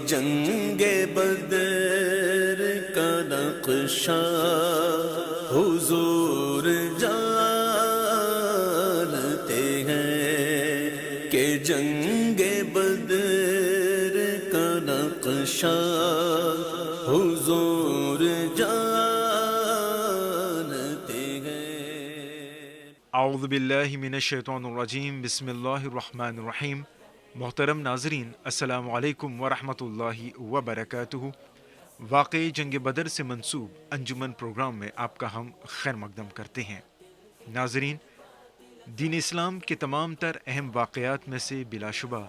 جنگ بدر کا نقشہ حضور جانتے ہیں کہ جنگ بدر کا نقشہ حضور جانتے ہیں۔ اعوذ باللہ من الشیطان الرجیم، بسم اللہ الرحمن الرحیم۔ محترم ناظرین، السلام علیکم ورحمۃ اللہ وبرکاتہ۔ واقعی جنگ بدر سے منسوب انجمن پروگرام میں آپ کا ہم خیر مقدم کرتے ہیں۔ ناظرین، دین اسلام کے تمام تر اہم واقعات میں سے بلا شبہ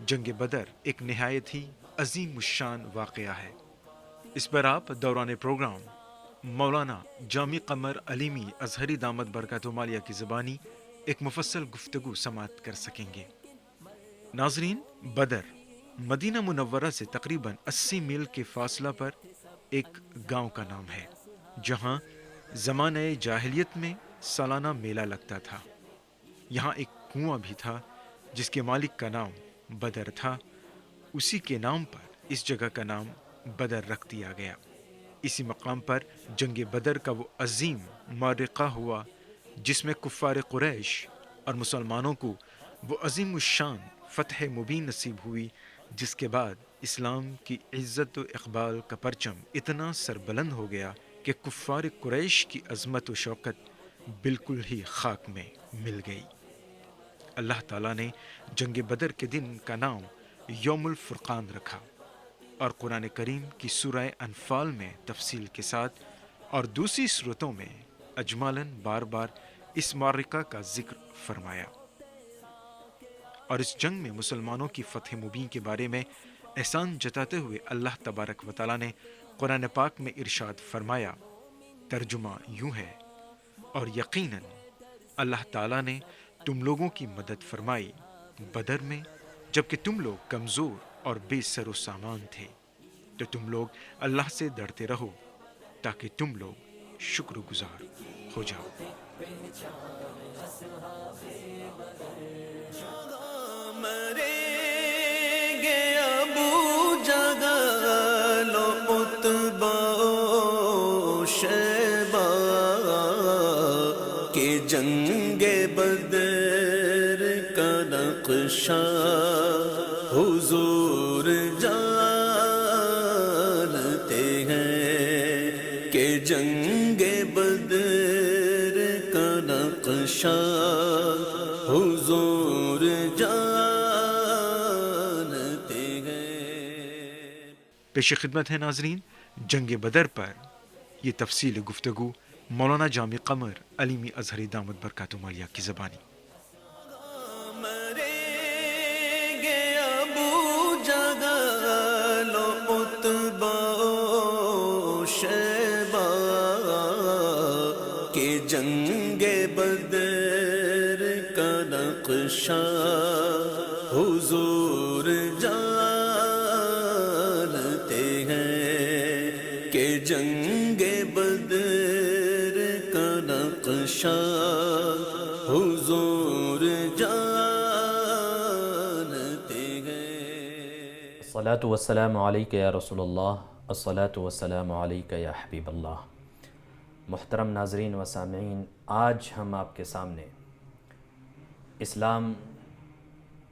جنگ بدر ایک نہایت ہی عظیم الشان واقعہ ہے۔ اس پر آپ دوران پروگرام مولانا جامی قمر علیمی ازہری دامت برکاتہ مالیہ کی زبانی ایک مفصل گفتگو سماعت کر سکیں گے۔ ناظرین، بدر مدینہ منورہ سے تقریباً 80 میل کے فاصلہ پر ایک گاؤں کا نام ہے، جہاں زمانہ جاہلیت میں سالانہ میلہ لگتا تھا۔ یہاں ایک کنواں بھی تھا جس کے مالک کا نام بدر تھا۔ اسی کے نام پر اس جگہ کا نام بدر رکھ دیا گیا۔ اسی مقام پر جنگ بدر کا وہ عظیم معرکہ ہوا جس میں کفار قریش اور مسلمانوں کو وہ عظیم الشان فتح مبین نصیب ہوئی، جس کے بعد اسلام کی عزت و اقبال کا پرچم اتنا سربلند ہو گیا کہ کفار قریش کی عظمت و شوکت بالکل ہی خاک میں مل گئی۔ اللہ تعالیٰ نے جنگ بدر کے دن کا نام یوم الفرقان رکھا، اور قرآن کریم کی سورہ انفال میں تفصیل کے ساتھ اور دوسری صورتوں میں اجمالاً بار بار اس معرکہ کا ذکر فرمایا۔ اور اس جنگ میں مسلمانوں کی فتح مبین کے بارے میں احسان جتاتے ہوئے اللہ تبارک و تعالیٰ نے قرآن پاک میں ارشاد فرمایا، ترجمہ یوں ہے، اور یقیناً اللہ تعالیٰ نے تم لوگوں کی مدد فرمائی بدر میں جبکہ تم لوگ کمزور اور بے سر و سامان تھے، تو تم لوگ اللہ سے ڈرتے رہو تاکہ تم لوگ شکر گزار ہو جاؤ۔ مریں گے ابو جہل و عتبہ و شیبہ کہ جنگ بدر کا نقشہ حضور جانتے ہیں کہ جنگ بدر کا نقشہ حضور جانتے ہیں۔ پیش خدمت ہے ناظرین، جنگ بدر پر یہ تفصیل گفتگو مولانا جامی قمر علیمی ازہری دامت برکاتہ مالیہ کی زبانی۔ مریں گے ابو جہل و عتبہ و شیبہ کہ جنگ بدر کا نقشہ حضور جانتے ہیں کہ جنگ بدر کا نقشہ حضور جانتے ہیں۔ الصلاة والسلام علیک یا رسول اللہ، الصلاة والسلام علیک یا حبیب اللہ۔ محترم ناظرین و سامعین، آج ہم آپ کے سامنے اسلام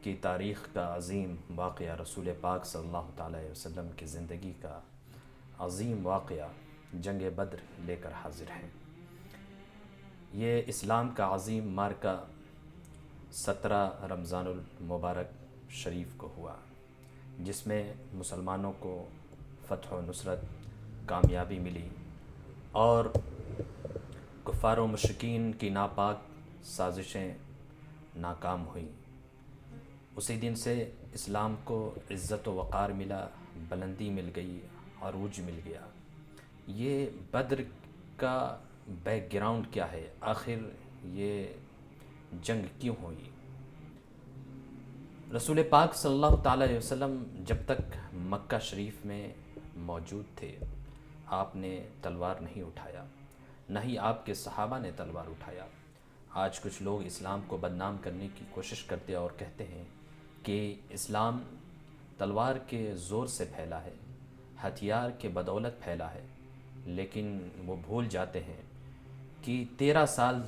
کی تاریخ کا عظیم واقعہ، رسول پاک صلی اللہ تعالی وسلم کی زندگی کا عظیم واقعہ جنگ بدر لے کر حاضر ہیں۔ یہ اسلام کا عظیم معرکہ 17 رمضان المبارک شریف کو ہوا، جس میں مسلمانوں کو فتح و نصرت، کامیابی ملی، اور کفار و مشرکین کی ناپاک سازشیں ناکام ہوئیں، اسی دن سے اسلام کو عزت و وقار ملا، بلندی مل گئی، عروج مل گیا۔ یہ بدر کا بیک گراؤنڈ کیا ہے؟ آخر یہ جنگ کیوں ہوئی؟ رسول پاک صلی اللہ تعالیٰ علیہ وسلم جب تک مکہ شریف میں موجود تھے، آپ نے تلوار نہیں اٹھایا، نہ ہی آپ کے صحابہ نے تلوار اٹھایا۔ آج کچھ لوگ اسلام کو بدنام کرنے کی کوشش کرتے اور کہتے ہیں کہ اسلام تلوار کے زور سے پھیلا ہے، ہتھیار کے بدولت پھیلا ہے، لیکن وہ بھول جاتے ہیں کہ 13 سال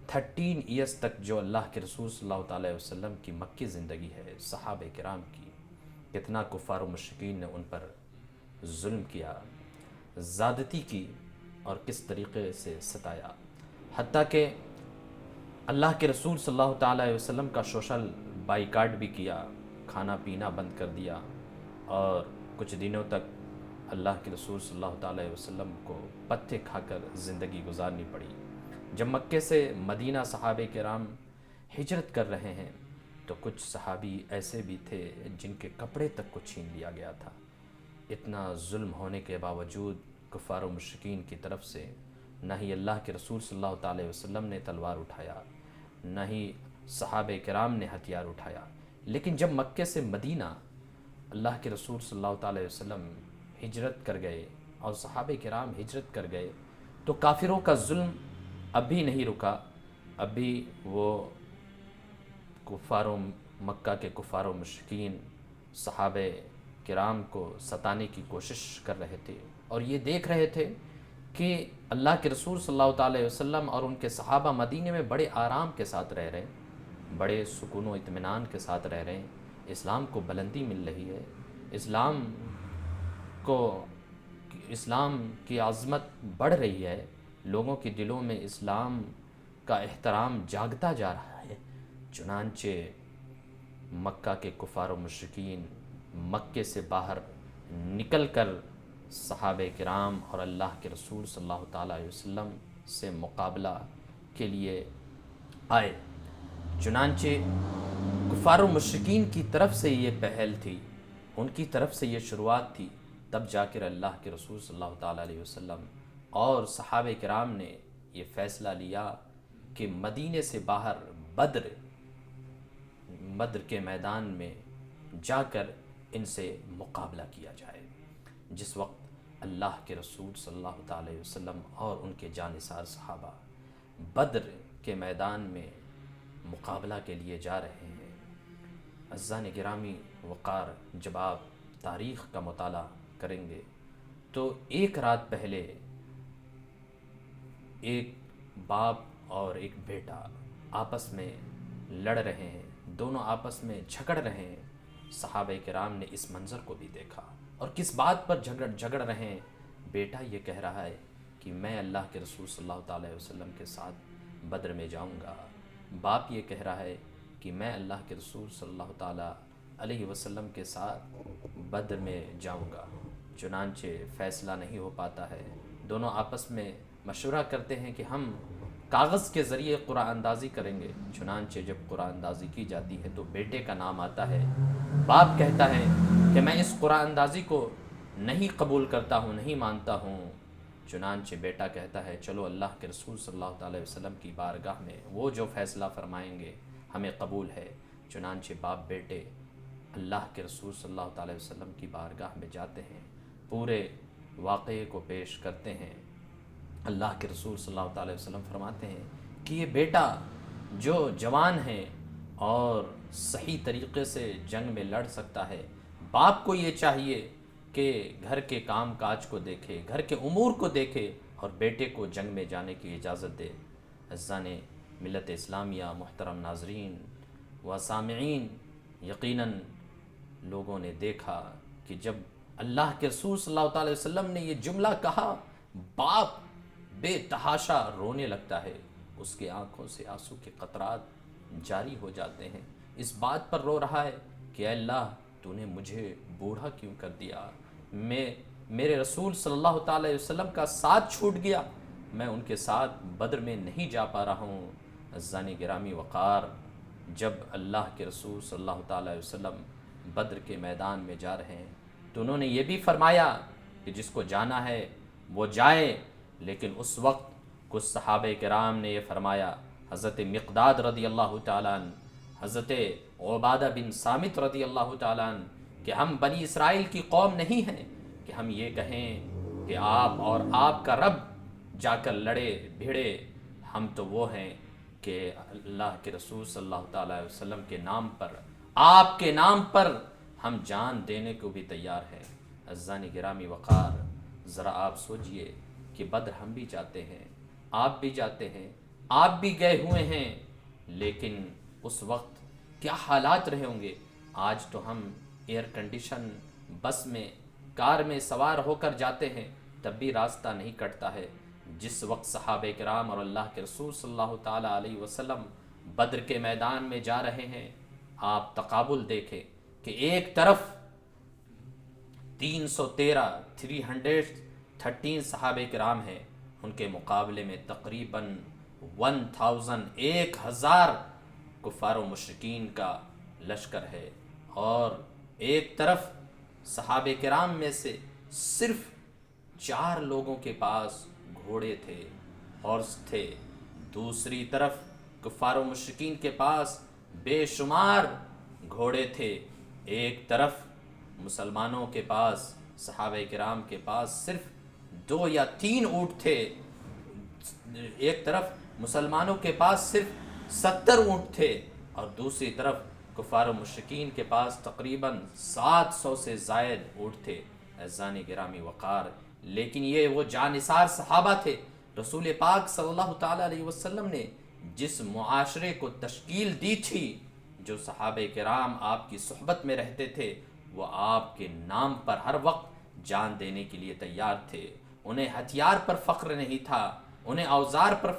13 ایئرس تک جو اللہ کے رسول صلی اللہ تعالیٰ علیہ وسلم کی مکی زندگی ہے، صحابہ کرام کی، کتنا کفار و مشرکین نے ان پر ظلم کیا، زیادتی کی اور کس طریقے سے ستایا، حتیٰ کہ اللہ کے رسول صلی اللہ تعالیٰ علیہ وسلم کا سوشل بائیکاٹ بھی کیا، کھانا پینا بند کر دیا، اور کچھ دنوں تک اللہ کے رسول صلی اللہ تعالیٰ علیہ وسلم کو پتے کھا کر زندگی گزارنی پڑی۔ جب مکے سے مدینہ صحابہ کرام ہجرت کر رہے ہیں تو کچھ صحابی ایسے بھی تھے جن کے کپڑے تک کو چھین لیا گیا تھا۔ اتنا ظلم ہونے کے باوجود کفار و مشرکین کی طرف سے نہ ہی اللہ کے رسول صلی اللہ تعالیٰ علیہ وسلم نے تلوار اٹھایا، نہ ہی صحابہ کرام نے ہتھیار اٹھایا۔ لیکن جب مکے سے مدینہ اللہ کے رسول صلی اللہ تعالیٰ علیہ وسلم ہجرت کر گئے اور صحابہ کرام ہجرت کر گئے تو کافروں کا ظلم اب بھی نہیں رکا، اب بھی وہ مکہ کے کفار و مشرکین صحابہ کرام کو ستانے کی کوشش کر رہے تھے، اور یہ دیکھ رہے تھے کہ اللہ کے رسول صلی اللہ تعالیٰ علیہ وسلم اور ان کے صحابہ مدینے میں بڑے آرام کے ساتھ رہ رہے ہیں، بڑے سکون و اطمینان کے ساتھ رہ رہے ہیں، اسلام کو بلندی مل رہی ہے، اسلام کی عظمت بڑھ رہی ہے، لوگوں کے دلوں میں اسلام کا احترام جاگتا جا رہا ہے۔ چنانچہ مکہ کے کفار و مشرکین مکے سے باہر نکل کر صحابہ کرام اور اللہ کے رسول صلی اللہ تعالیٰ علیہ وسلم سے مقابلہ کے لیے آئے۔ چنانچہ کفار و مشرکین کی طرف سے یہ پہل تھی، ان کی طرف سے یہ شروعات تھی، تب جا کر اللہ کے رسول صلی اللہ تعالیٰ علیہ وسلم اور صحابہ کرام نے یہ فیصلہ لیا کہ مدینے سے باہر بدر کے میدان میں جا کر ان سے مقابلہ کیا جائے۔ جس وقت اللہ کے رسول صلی اللہ تعالیٰ علیہ وسلم اور ان کے جانثار صحابہ بدر کے میدان میں مقابلہ کے لیے جا رہے ہیں، عزیزان گرامی وقار، جب آپ تاریخ کا مطالعہ کریں گے تو ایک رات پہلے ایک باپ اور ایک بیٹا آپس میں لڑ رہے ہیں، دونوں آپس میں جھگڑ رہے ہیں۔ صحابہ کرام نے اس منظر کو بھی دیکھا، اور کس بات پر جھگڑ رہے ہیں؟ بیٹا یہ کہہ رہا ہے کہ میں اللہ کے رسول صلی اللہ تعالیٰ علیہ وسلم کے ساتھ بدر میں جاؤں گا، باپ یہ کہہ رہا ہے کہ میں اللہ کے رسول صلی اللہ تعالیٰ علیہ وسلم کے ساتھ بدر میں جاؤں گا۔ چنانچہ فیصلہ نہیں ہو پاتا ہے، دونوں آپس میں مشورہ کرتے ہیں کہ ہم کاغذ کے ذریعے قرآن اندازی کریں گے۔ چنانچہ جب قرآن اندازی کی جاتی ہے تو بیٹے کا نام آتا ہے، باپ کہتا ہے کہ میں اس قرآن اندازی کو نہیں قبول کرتا ہوں، نہیں مانتا ہوں۔ چنانچہ بیٹا کہتا ہے چلو اللہ کے رسول صلی اللہ تعالیٰ علیہ وسلم کی بارگاہ میں وہ جو فیصلہ فرمائیں گے ہمیں قبول ہے۔ چنانچہ باپ بیٹے اللہ کے رسول صلی اللہ تعالیٰ علیہ وسلم کی بارگاہ میں جاتے ہیں، پورے واقعے کو پیش کرتے ہیں۔ اللہ کے رسول صلی اللہ تعالیٰ علیہ وسلم فرماتے ہیں کہ یہ بیٹا جو جوان ہے اور صحیح طریقے سے جنگ میں لڑ سکتا ہے، باپ کو یہ چاہیے کہ گھر کے کام کاج کو دیکھے، گھر کے امور کو دیکھے اور بیٹے کو جنگ میں جانے کی اجازت دے۔ عزیزان ملت اسلامیہ، محترم ناظرین و سامعین، یقیناً لوگوں نے دیکھا کہ جب اللہ کے رسول صلی اللہ تعالیٰ علیہ وسلم نے یہ جملہ کہا، باپ بے تحاشا رونے لگتا ہے، اس کے آنکھوں سے آنسو کے قطرات جاری ہو جاتے ہیں۔ اس بات پر رو رہا ہے کہ اے اللہ تو نے مجھے بوڑھا کیوں کر دیا، میرے رسول صلی اللہ تعالیٰ علیہ وسلم کا ساتھ چھوٹ گیا، میں ان کے ساتھ بدر میں نہیں جا پا رہا ہوں۔ عزیزان گرامی وقار، جب اللہ کے رسول صلی اللہ تعالیٰ علیہ وسلم بدر کے میدان میں جا رہے ہیں تو انہوں نے یہ بھی فرمایا کہ جس کو جانا ہے وہ جائے، لیکن اس وقت کچھ صحابہ کرام نے یہ فرمایا، حضرت مقداد رضی اللہ تعالیٰ عنہ، حضرت عبادہ بن صامت رضی اللہ تعالیٰ عنہ، کہ ہم بنی اسرائیل کی قوم نہیں ہیں کہ ہم یہ کہیں کہ آپ اور آپ کا رب جا کر لڑے بھیڑے، ہم تو وہ ہیں کہ اللہ کے رسول صلی اللہ تعالیٰ علیہ وسلم کے نام پر، آپ کے نام پر ہم جان دینے کو بھی تیار ہیں۔ عزیزان گرامی وقار، ذرا آپ سوچئے کہ بدر ہم بھی جاتے ہیں، آپ بھی جاتے ہیں، آپ بھی گئے ہوئے ہیں، لیکن اس وقت کیا حالات رہے ہوں گے۔ آج تو ہم ایئر کنڈیشن بس میں، کار میں سوار ہو کر جاتے ہیں، تب بھی راستہ نہیں کٹتا ہے۔ جس وقت صحابہ کرام اور اللہ کے رسول صلی اللہ تعالیٰ علیہ وسلم بدر کے میدان میں جا رہے ہیں، آپ تقابل دیکھیں کہ ایک طرف 313 صحابہ کرام ہیں، ان کے مقابلے میں تقریباً 1000 کفار و مشرکین کا لشکر ہے، اور ایک طرف صحابہ کرام میں سے صرف 4 لوگوں کے پاس گھوڑے تھے، ہارس تھے، دوسری طرف کفار و مشرکین کے پاس بے شمار گھوڑے تھے، ایک طرف مسلمانوں کے پاس، صحابہ کرام کے پاس صرف 2 یا 3 اونٹ تھے، ایک طرف مسلمانوں کے پاس صرف 70 اونٹ تھے، اور دوسری طرف کفار و مشرکین کے پاس تقریباً 700 سے زائد اونٹ تھے۔ عزیزان گرامی وقار، لیکن یہ وہ جانثار صحابہ تھے۔ رسول پاک صلی اللہ تعالیٰ علیہ وسلم نے جس معاشرے کو تشکیل دی تھی، جو صحابہ کرام آپ کی صحبت میں رہتے تھے، وہ آپ کے نام پر ہر وقت جان دینے کے لیے تیار تھے۔ انہیں ہتھیار پر فخر نہیں تھا، انہیں اوزار پر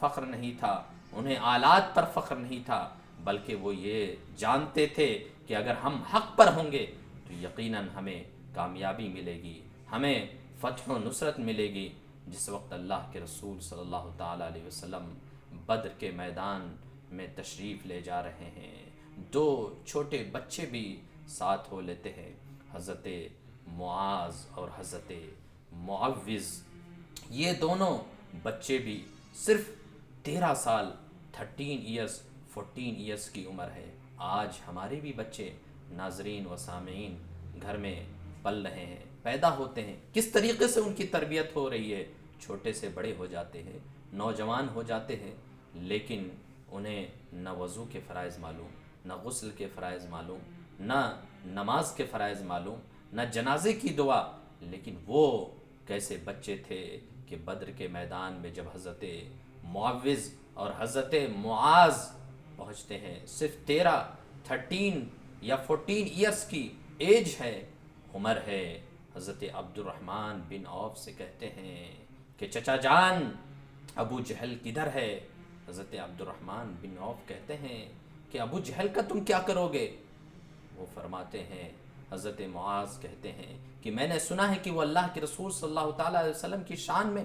فخر نہیں تھا، انہیں آلات پر فخر نہیں تھا، بلکہ وہ یہ جانتے تھے کہ اگر ہم حق پر ہوں گے تو یقیناً ہمیں کامیابی ملے گی، ہمیں فتح و نصرت ملے گی۔ جس وقت اللہ کے رسول صلی اللہ تعالیٰ علیہ وسلم بدر کے میدان میں تشریف لے جا رہے ہیں، 2 چھوٹے بچے بھی ساتھ ہو لیتے ہیں، حضرت معاذ اور حضرت معوذ، یہ دونوں بچے بھی صرف 13 سال 14 ایئرس کی عمر ہے۔ آج ہمارے بھی بچے ناظرین و سامعین گھر میں پل رہے ہیں، پیدا ہوتے ہیں، کس طریقے سے ان کی تربیت ہو رہی ہے، چھوٹے سے بڑے ہو جاتے ہیں، نوجوان ہو جاتے ہیں، لیکن انہیں نہ وضو کے فرائض معلوم، نہ غسل کے فرائض معلوم، نہ نماز کے فرائض معلوم، نہ جنازے کی دعا۔ لیکن وہ کیسے بچے تھے کہ بدر کے میدان میں جب حضرت معوذ اور حضرت معاذ پہنچتے ہیں، صرف 13 یا 14 ایئرس کی ایج ہے، عمر ہے۔ حضرت عبد الرحمن بن عوف سے کہتے ہیں کہ چچا جان ابو جہل کدھر ہے؟ حضرت عبد الرحمن بن عوف کہتے ہیں کہ ابو جہل کا تم کیا کرو گے؟ وہ فرماتے ہیں، حضرت معاذ کہتے ہیں کہ میں نے سنا ہے کہ وہ اللہ کے رسول صلی اللہ تعالیٰ علیہ وسلم کی شان میں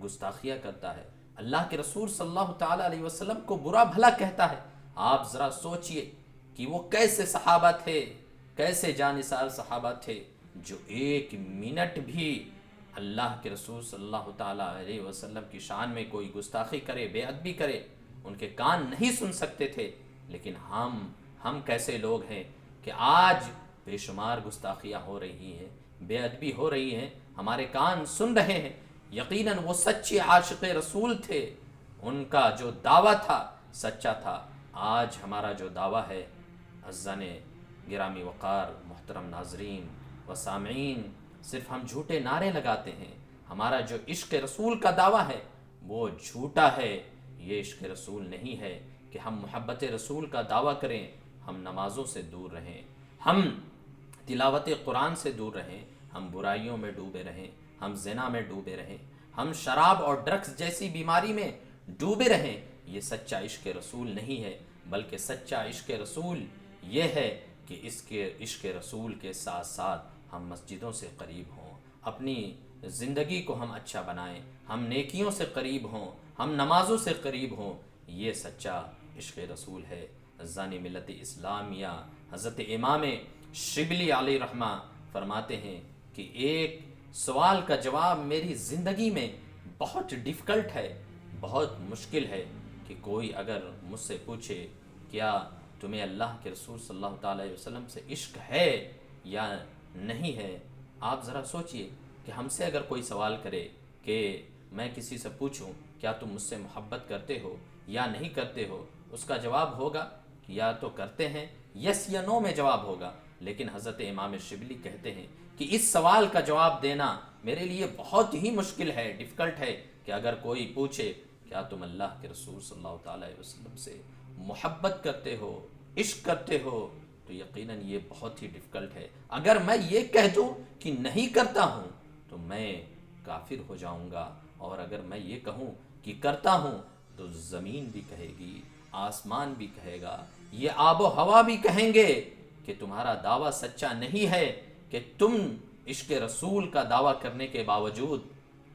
گستاخیاں کرتا ہے، اللہ کے رسول صلی اللہ تعالیٰ علیہ وسلم کو برا بھلا کہتا ہے۔ آپ ذرا سوچئے کہ وہ کیسے صحابہ تھے، کیسے جانثار صحابہ تھے، جو 1 منٹ بھی اللہ کے رسول صلی اللہ تعالیٰ علیہ وسلم کی شان میں کوئی گستاخی کرے، بے ادبی کرے، ان کے کان نہیں سن سکتے تھے۔ لیکن ہم کیسے لوگ ہیں کہ آج بے شمار گستاخیاں ہو رہی ہیں، بے ادبی ہو رہی ہیں، ہمارے کان سن رہے ہیں۔ یقیناً وہ سچے عاشق رسول تھے، ان کا جو دعویٰ تھا سچا تھا۔ آج ہمارا جو دعویٰ ہے، عزیزان گرامی وقار، محترم ناظرین و سامعین، صرف ہم جھوٹے نعرے لگاتے ہیں۔ ہمارا جو عشق رسول کا دعویٰ ہے وہ جھوٹا ہے، یہ عشق رسول نہیں ہے کہ ہم محبت رسول کا دعویٰ کریں، ہم نمازوں سے دور رہیں، ہم تلاوت قرآن سے دور رہیں، ہم برائیوں میں ڈوبے رہیں، ہم زنا میں ڈوبے رہیں، ہم شراب اور ڈرگس جیسی بیماری میں ڈوبے رہیں۔ یہ سچا عشق رسول نہیں ہے، بلکہ سچا عشق رسول یہ ہے کہ اس کے عشق رسول کے ساتھ ساتھ ہم مسجدوں سے قریب ہوں، اپنی زندگی کو ہم اچھا بنائیں، ہم نیکیوں سے قریب ہوں، ہم نمازوں سے قریب ہوں، یہ سچا عشق رسول ہے۔ ذانی ملت اسلامیہ حضرت امام شبلی علیہ رحمہ فرماتے ہیں کہ ایک سوال کا جواب میری زندگی میں بہت ڈیفیکلٹ ہے، بہت مشکل ہے، کہ کوئی اگر مجھ سے پوچھے کیا تمہیں اللہ کے رسول صلی اللہ تعالیٰ علیہ وسلم سے عشق ہے یا نہیں ہے۔ آپ ذرا سوچئے کہ ہم سے اگر کوئی سوال کرے کہ میں کسی سے پوچھوں کیا تم مجھ سے محبت کرتے ہو یا نہیں کرتے ہو، اس کا جواب ہوگا کہ یا تو کرتے ہیں، یس یا نو میں جواب ہوگا۔ لیکن حضرت امام شبلی کہتے ہیں کہ اس سوال کا جواب دینا میرے لیے بہت ہی مشکل ہے، ڈیفیکلٹ ہے، کہ اگر کوئی پوچھے کیا تم اللہ کے رسول صلی اللہ تعالیٰ علیہ وسلم سے محبت کرتے ہو، عشق کرتے ہو، تو یقیناً یہ بہت ہی ڈیفیکلٹ ہے۔ اگر میں یہ کہہ دوں کہ نہیں کرتا ہوں تو میں کافر ہو جاؤں گا، اور اگر میں یہ کہوں کہ کرتا ہوں تو زمین بھی کہے گی، آسمان بھی کہے گا، یہ آب و ہوا بھی کہیں گے کہ تمہارا دعویٰ سچا نہیں ہے، کہ تم عشق رسول کا دعویٰ کرنے کے باوجود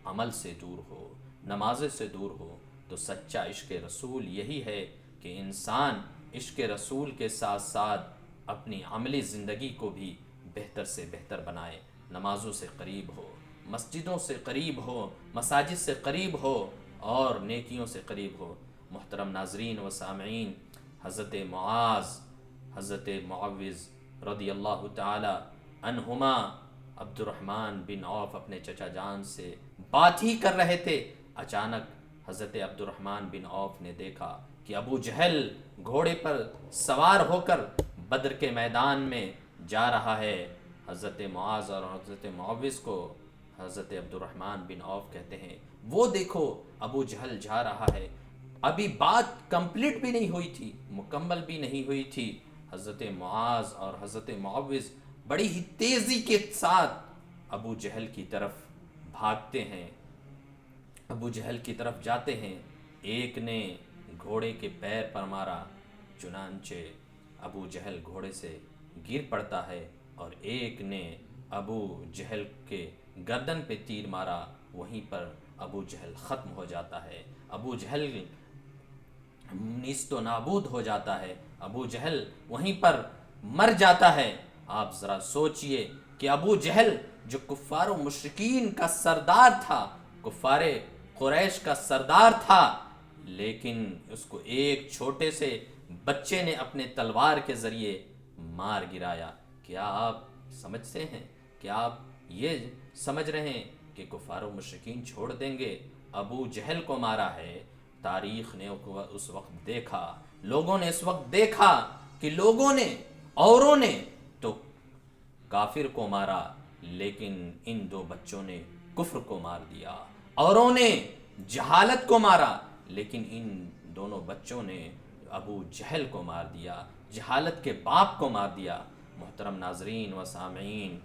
عمل سے دور ہو، نماز سے دور ہو۔ تو سچا عشق رسول یہی ہے کہ انسان عشق رسول کے ساتھ ساتھ اپنی عملی زندگی کو بھی بہتر سے بہتر بنائے، نمازوں سے قریب ہو، مسجدوں سے قریب ہو، مساجد سے قریب ہو، اور نیکیوں سے قریب ہو۔ محترم ناظرین و سامعین، حضرت معاذ، حضرت معوذ رضی اللہ تعالی عنہما عبد الرحمن بن عوف اپنے چچا جان سے بات ہی کر رہے تھے، اچانک حضرت عبد الرحمن بن عوف نے دیکھا کہ ابو جہل گھوڑے پر سوار ہو کر بدر کے میدان میں جا رہا ہے۔ حضرت معاذ اور حضرت معوذ کو حضرت عبد الرحمن بن عوف کہتے ہیں وہ دیکھو ابو جہل جا رہا ہے۔ ابھی بات کمپلیٹ بھی نہیں ہوئی تھی، مکمل بھی نہیں ہوئی تھی، حضرت معاذ اور حضرت معوذ بڑی ہی تیزی کے ساتھ ابو جہل کی طرف بھاگتے ہیں، ابو جہل کی طرف جاتے ہیں۔ ایک نے گھوڑے کے پیر پر مارا، چنانچہ ابو جہل گھوڑے سے گر پڑتا ہے، اور ایک نے ابو جہل کے گردن پہ تیر مارا، وہیں پر ابو جہل ختم ہو جاتا ہے، ابو جہل نیست و نابود ہو جاتا ہے، ابو جہل وہیں پر مر جاتا ہے۔ آپ ذرا سوچئے کہ ابو جہل جو کفار و مشرکین کا سردار تھا، کفار قریش کا سردار تھا، لیکن اس کو ایک چھوٹے سے بچے نے اپنے تلوار کے ذریعے مار گرایا۔ کیا آپ سمجھتے ہیں، کیا آپ یہ سمجھ رہے ہیں کہ کفار و مشرکین چھوڑ دیں گے؟ ابو جہل کو مارا ہے۔ تاریخ نے اس وقت دیکھا، لوگوں نے اس وقت دیکھا کہ لوگوں نے، اوروں نے تو کافر کو مارا، لیکن ان دو بچوں نے کفر کو مار دیا۔ اوروں نے جہالت کو مارا، لیکن ان دونوں بچوں نے ابو جہل کو مار دیا، جہالت کے باپ کو مار دیا۔ محترم ناظرین و سامعین،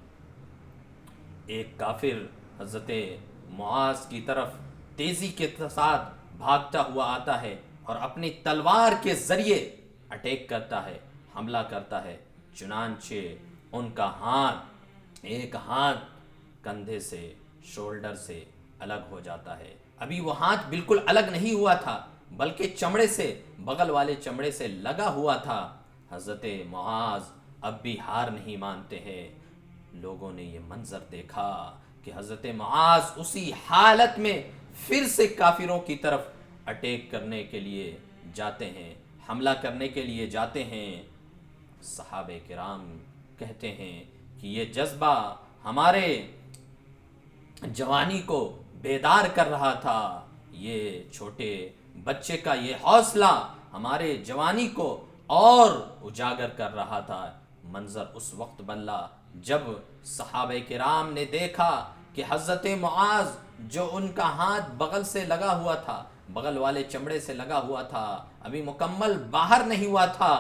ایک کافر حضرت معاذ کی طرف تیزی کے ساتھ بھاگتا ہوا آتا ہے اور اپنی تلوار کے ذریعے اٹیک کرتا ہے، حملہ کرتا ہے، چنانچہ ان کا ہاتھ، ایک ہاتھ کندھے سے، شولڈر سے الگ ہو جاتا ہے۔ ابھی وہ ہاتھ بالکل الگ نہیں ہوا تھا، بلکہ چمڑے سے، بغل والے چمڑے سے لگا ہوا تھا۔ حضرت معاذ اب بھی ہار نہیں مانتے ہیں۔ لوگوں نے یہ منظر دیکھا کہ حضرت معاذ اسی حالت میں پھر سے کافروں کی طرف اٹیک کرنے کے لیے جاتے ہیں، حملہ کرنے کے لیے جاتے ہیں۔ صحابہ کرام کہتے ہیں کہ یہ جذبہ ہمارے جوانی کو بیدار کر رہا تھا، یہ چھوٹے بچے کا یہ حوصلہ ہمارے جوانی کو اور اجاگر کر رہا تھا۔ منظر اس وقت بدلا جب صحابہ کرام نے دیکھا کہ حضرت معاذ جو ان کا ہاتھ بغل سے لگا ہوا تھا، بغل والے چمڑے سے لگا ہوا تھا، ابھی مکمل باہر نہیں ہوا تھا،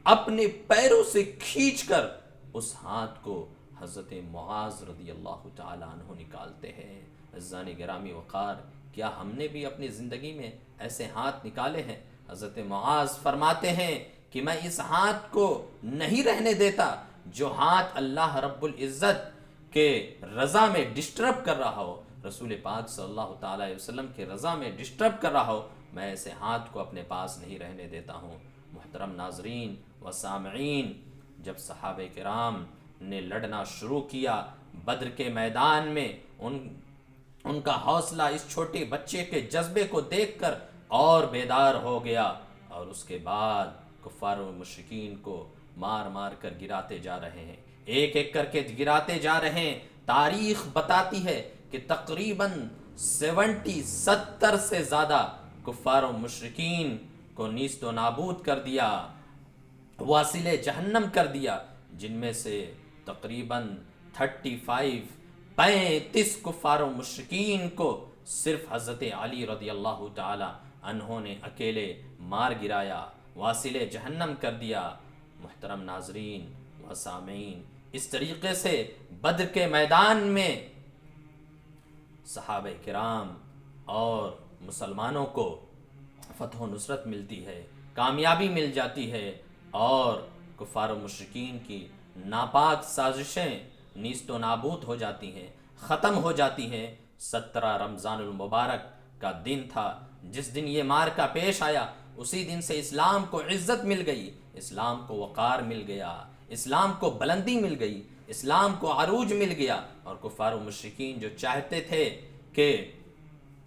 اپنے پیروں سے کھینچ کر اس ہاتھ کو حضرت معاذ رضی اللہ تعالی عنہ نکالتے ہیں۔ عزیزان گرامی وقار، کیا ہم نے بھی اپنی زندگی میں ایسے ہاتھ نکالے ہیں؟ حضرت معاذ فرماتے ہیں کہ میں اس ہاتھ کو نہیں رہنے دیتا جو ہاتھ اللہ رب العزت کے رضا میں ڈسٹرب کر رہا ہو، رسول پاک صلی اللہ تعالیٰ علیہ وسلم کی رضا میں ڈسٹرب کر رہا ہو، میں ایسے ہاتھ کو اپنے پاس نہیں رہنے دیتا ہوں۔ محترم ناظرین و سامعین، جب صحابہ کرام نے لڑنا شروع کیا بدر کے میدان میں، ان کا حوصلہ اس چھوٹے بچے کے جذبے کو دیکھ کر اور بیدار ہو گیا، اور اس کے بعد کفار و مشرکین کو مار مار کر گراتے جا رہے ہیں، ایک ایک کر کے گراتے جا رہے ہیں۔ تاریخ بتاتی ہے کہ تقریباً 70 سے زیادہ کفار و مشرکین کو نیست و نابود کر دیا، واصل جہنم کر دیا، جن میں سے تقریباً 35 کفار و مشرکین کو صرف حضرت علی رضی اللہ تعالی عنہ نے اکیلے مار گرایا، واصل جہنم کر دیا۔ محترم ناظرین و سامعین، اس طریقے سے بدر کے میدان میں صحابہ کرام اور مسلمانوں کو فتح و نصرت ملتی ہے، کامیابی مل جاتی ہے، اور کفار و مشرکین کی ناپاک سازشیں نیست و نابود ہو جاتی ہیں، ختم ہو جاتی ہیں۔ 17 رمضان المبارک کا دن تھا، جس دن یہ معرکہ پیش آیا، اسی دن سے اسلام کو عزت مل گئی، اسلام کو وقار مل گیا، اسلام کو بلندی مل گئی، اسلام کو عروج مل گیا، اور کفار و مشرکین جو چاہتے تھے کہ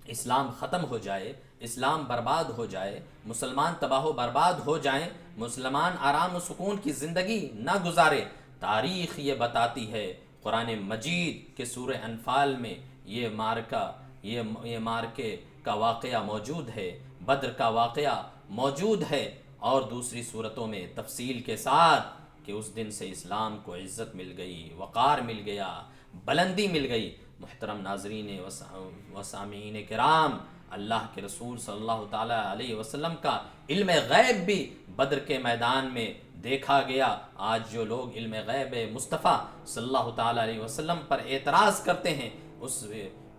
اسلام ختم ہو جائے، اسلام برباد ہو جائے، مسلمان تباہ و برباد ہو جائیں، مسلمان آرام و سکون کی زندگی نہ گزارے، تاریخ یہ بتاتی ہے، قرآن مجید کے سورہ انفال میں یہ معرکے کا واقعہ موجود ہے، بدر کا واقعہ موجود ہے، اور دوسری صورتوں میں تفصیل کے ساتھ کہ اس دن سے اسلام کو عزت مل گئی، وقار مل گیا، بلندی مل گئی۔ محترم ناظرین و سامعین کرام، اللہ کے رسول صلی اللہ تعالیٰ علیہ وسلم کا علم غیب بھی بدر کے میدان میں دیکھا گیا۔ آج جو لوگ علم غیب مصطفیٰ صلی اللہ تعالیٰ علیہ وسلم پر اعتراض کرتے ہیں،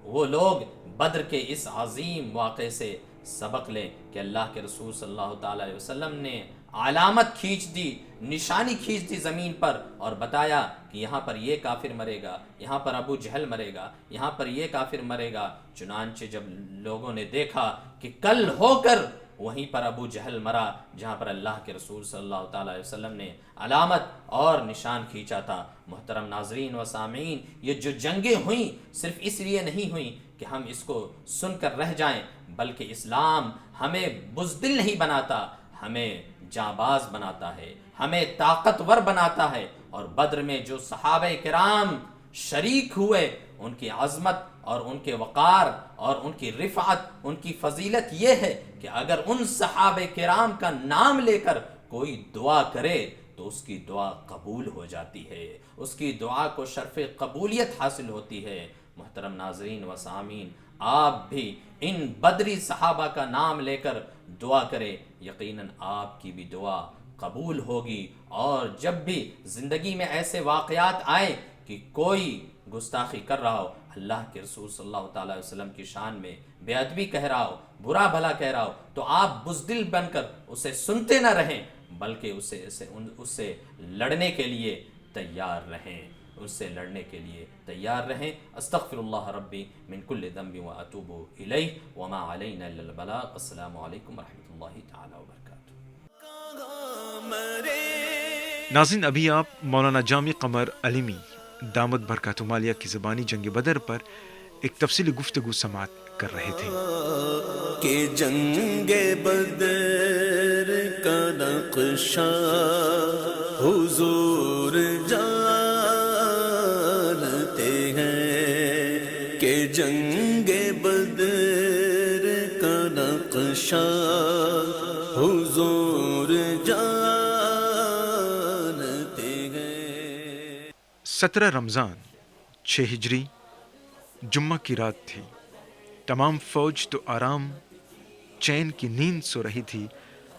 وہ لوگ بدر کے اس عظیم واقعے سے سبق لیں کہ اللہ کے رسول صلی اللہ تعالیٰ علیہ وسلم نے علامت کھینچ دی، نشانی کھینچ دی زمین پر، اور بتایا کہ یہاں پر یہ کافر مرے گا، یہاں پر ابو جہل مرے گا، یہاں پر یہ کافر مرے گا۔ چنانچہ جب لوگوں نے دیکھا کہ کل ہو کر وہیں پر ابو جہل مرا جہاں پر اللہ کے رسول صلی اللہ تعالیٰ علیہ وسلم نے علامت اور نشان کھینچا تھا۔ محترم ناظرین و سامعین، یہ جو جنگیں ہوئیں صرف اس لیے نہیں ہوئیں کہ ہم اس کو سن کر رہ جائیں، بلکہ اسلام ہمیں بزدل نہیں بناتا، ہمیں جانباز بناتا ہے، ہمیں طاقتور بناتا ہے۔ اور بدر میں جو صحابہ کرام شریک ہوئے، ان کی عظمت اور ان کے وقار اور ان کی رفعت، ان کی فضیلت یہ ہے کہ اگر ان صحابہ کرام کا نام لے کر کوئی دعا کرے تو اس کی دعا قبول ہو جاتی ہے، اس کی دعا کو شرف قبولیت حاصل ہوتی ہے۔ محترم ناظرین و سامعین، آپ بھی ان بدری صحابہ کا نام لے کر دعا کرے، یقیناً آپ کی بھی دعا قبول ہوگی۔ اور جب بھی زندگی میں ایسے واقعات آئیں کہ کوئی گستاخی کر رہا ہو، اللہ کے رسول صلی اللہ تعالیٰ علیہ وسلم کی شان میں بے ادبی کہہ رہا ہو، برا بھلا کہہ رہا ہو، تو آپ بزدل بن کر اسے سنتے نہ رہیں، بلکہ اس سے لڑنے کے لیے تیار رہیں، اس سے لڑنے کے لیے تیار رہیں۔ استغفر اللہ ربی من کل ذنب واتوب الیہ وما علینا الا البلاغ۔ السلام علیکم ورحمۃ اللہ تعالی وبرکاتہ۔ ناظرین، ابھی آپ مولانا جامی قمر علیمی دامت برکاتہ مالیہ کی زبانی جنگ بدر پر ایک تفصیلی گفتگو سماعت کر رہے تھے کہ جنگ بدر کا نقشہ حضور جانتے ہیں، کہ جنگ بدر کا نقشہ حضور جانتے ہیں۔ 17 رمضان 6 ہجری جمعہ کی رات تھی۔ تمام فوج تو آرام چین کی نیند سو رہی تھی،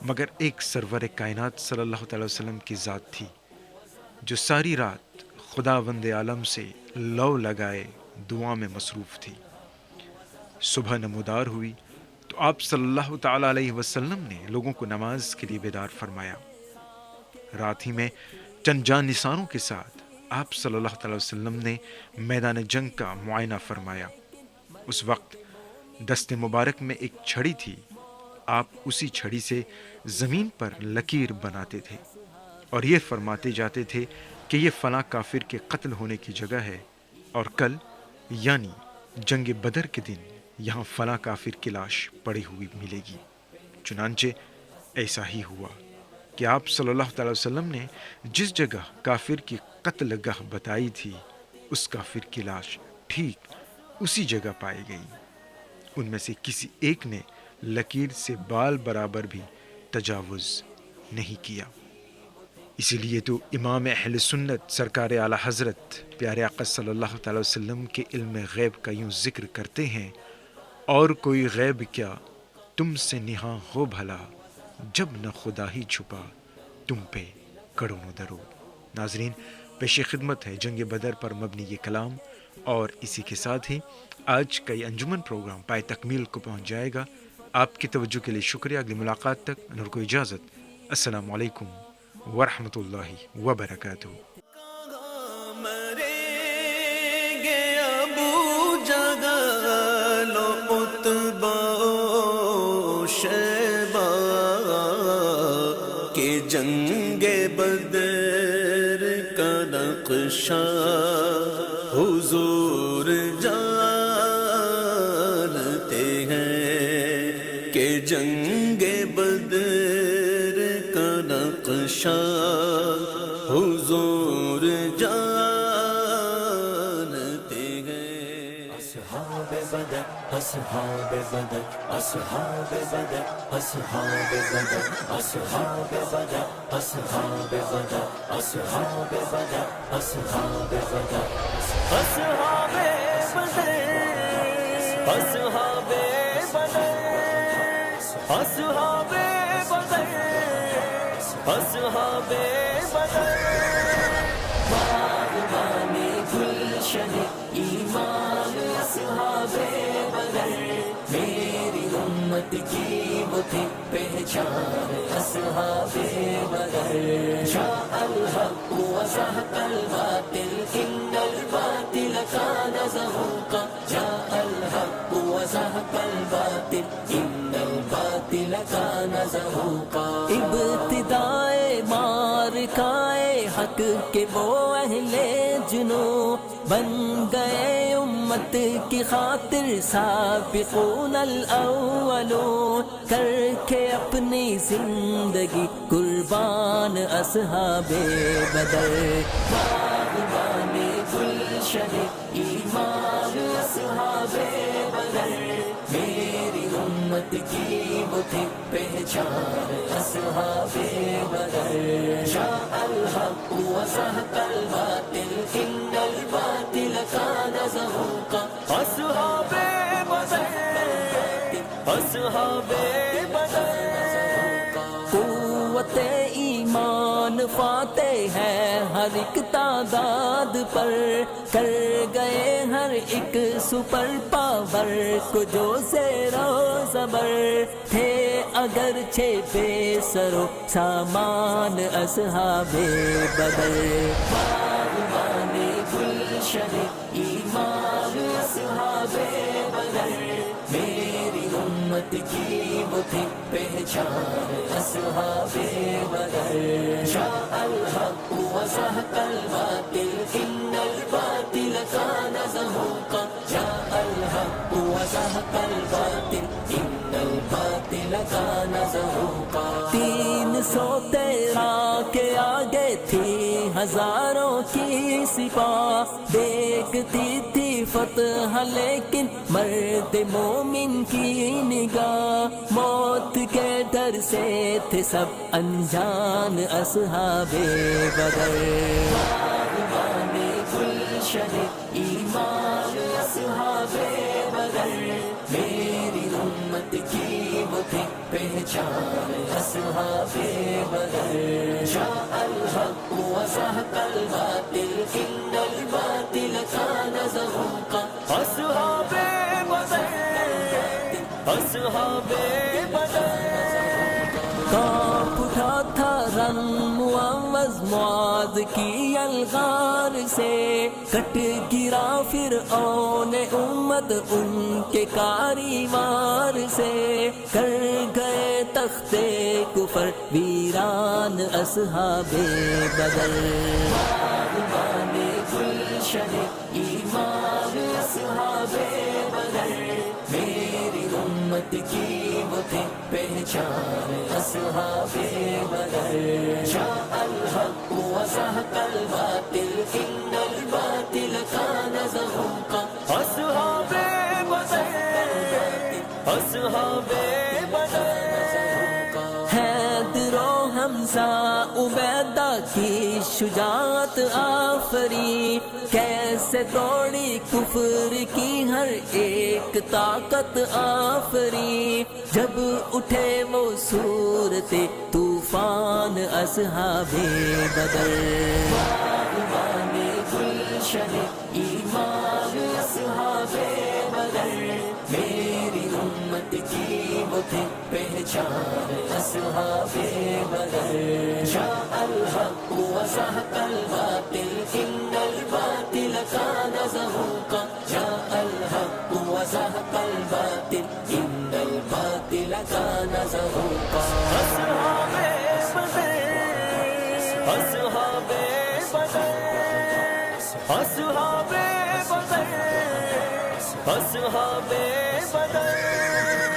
مگر ایک سرور کائنات صلی اللہ تعالی وسلم کی ذات تھی جو ساری رات خداوند عالم سے لو لگائے دعا میں مصروف تھی۔ صبح نمودار ہوئی تو آپ صلی اللہ تعالی علیہ وسلم نے لوگوں کو نماز کے لیے بیدار فرمایا۔ رات ہی میں چند جان نثاروں کے ساتھ آپ صلی اللہ تعالی وسلم نے میدان جنگ کا معائنہ فرمایا۔ اس وقت دست مبارک میں ایک چھڑی تھی، آپ اسی چھڑی سے زمین پر لکیر بناتے تھے اور یہ فرماتے جاتے تھے کہ یہ فلاں کافر کے قتل ہونے کی جگہ ہے، اور کل یعنی جنگ بدر کے دن یہاں فلاں کافر کی لاش پڑی ہوئی ملے گی۔ چنانچہ ایسا ہی ہوا کہ آپ صلی اللہ تعالی وسلم نے جس جگہ کافر کی قتل گاہ بتائی تھی، اس کافر کی لاش ٹھیک اسی جگہ پائی گئی۔ ان میں سے کسی ایک نے لکیر سے بال برابر بھی تجاوز نہیں کیا۔ اسی لیے تو امام اہل سنت سرکار اعلیٰ حضرت پیارے آقا صلی اللہ تعالی وسلم کے علم غیب کا یوں ذکر کرتے ہیں، اور کوئی غیب کیا تم سے نہاں ہو بھلا، جب نہ خدا ہی چھپا تم پہ کروڑوں درود۔ ناظرین، پیش خدمت ہے جنگ بدر پر مبنی یہ کلام، اور اسی کے ساتھ ہی آج کا یہ انجمن پروگرام پائے تکمیل کو پہنچ جائے گا۔ آپ کی توجہ کے لیے شکریہ۔ اگلی ملاقات تک نور کو اجازت۔ السلام علیکم ورحمۃ اللہ وبرکاتہ۔ مریں گے ابو جہل و عتبہ و شیبہ کہ جنگ بدر کا نقشہ حضور جانتے ہیں کہ جنگ بدر کا نقشہ حضور جانتے ہیں۔ اصحاب بدر اصحاب بدر اصحاب بدر اصحاب بدر اصحاب بدر اصحاب بدر اصحاب بدر اصحاب بدر اصحاب بدر اصحاب بدر اصحاب بدر اصحاب بدر باغبان گلشن ایمان اصحاب بدر میری امت کی وہ تھی پہچان اصحاب بدر جاء الحق وزهق الباطل ان الباطل كان زهوقا جاء الحق وزهق الباطل ان الباطل كان زهوقا ابتدائے مارکائے حق کے وہ اہل جنو بن گئے امت کی خاطر سابقون الاولون کر کے اپنی زندگی قربان اصحاب بدر باغبان گلشن ایمان اصحاب بدر میری امت کی وہ تھی پہچان اصحاب بدر جاء الحق وزهق الباطل ان الباطل كان زهوقا اصحاب بدر اصحاب بدر قوت ایمان فاتح ہے ہر ایک تعداد پر کر گئے ہر ایک سپر پاور کو جو زیر و زبر تھے اگرچہ بے سر و سامان اصحاب بدر باغبان گلشن ایمان اصحاب بدر میری امت کی وہ تھی پہچان اصحاب بدر جاء الحق وزهق الباطل ان الباطل كان زهوقا جاء الحق وزهق الباطل ان الباطل كان زهوقا 313 کے آگے تھی ہزاروں کی سپاہ دیکھتی تھی فتح لیکن مرد مومن کی نگاہ موت کے ڈر سے تھے سب انجان اصحاب بدر باغبان گلشن ایمان اصحاب بدر میری امت کی وہ تھی پہچان اصحاب بدر جاء الحق وزهق الباطل ان الباطل كان زهوقا اصحاب بدر اصحاب بدر کانپ اٹھا تھا رن معوض معاذ کی الغار سے، کٹ گرا فرعون امت ان کے کاریوار سے، کر گئے تخت کفر ویران اصحاب بدر، باغبان گلشن ایمان اصحاب بدر، میری امت کی وہ تھے پہچان اصحاب بدر، جاء الحق وزهق الباطل ان الباطل كان زهوقا، اصحاب بدر اصحاب بدر، حیدر و حمزہ عبیدہ کی شجاعت آفری، کیسے توڑی کفر کی ہر ایک طاقت آفری، جب اٹھے وہ صورت طوفان اصحاب بدر، باغبان گلشن ایمان اصحاب بدر، میری امت کی وہ تھے پہچان اصحاب بدر، جاء الحق وزهق الباطل ان الباطل كان زهوقا، جاء الحق وزهق الباطل ان الباطل كان زهوقا، اصحاب بدر اصحاب بدر اصحاب بدر اصحاب بدر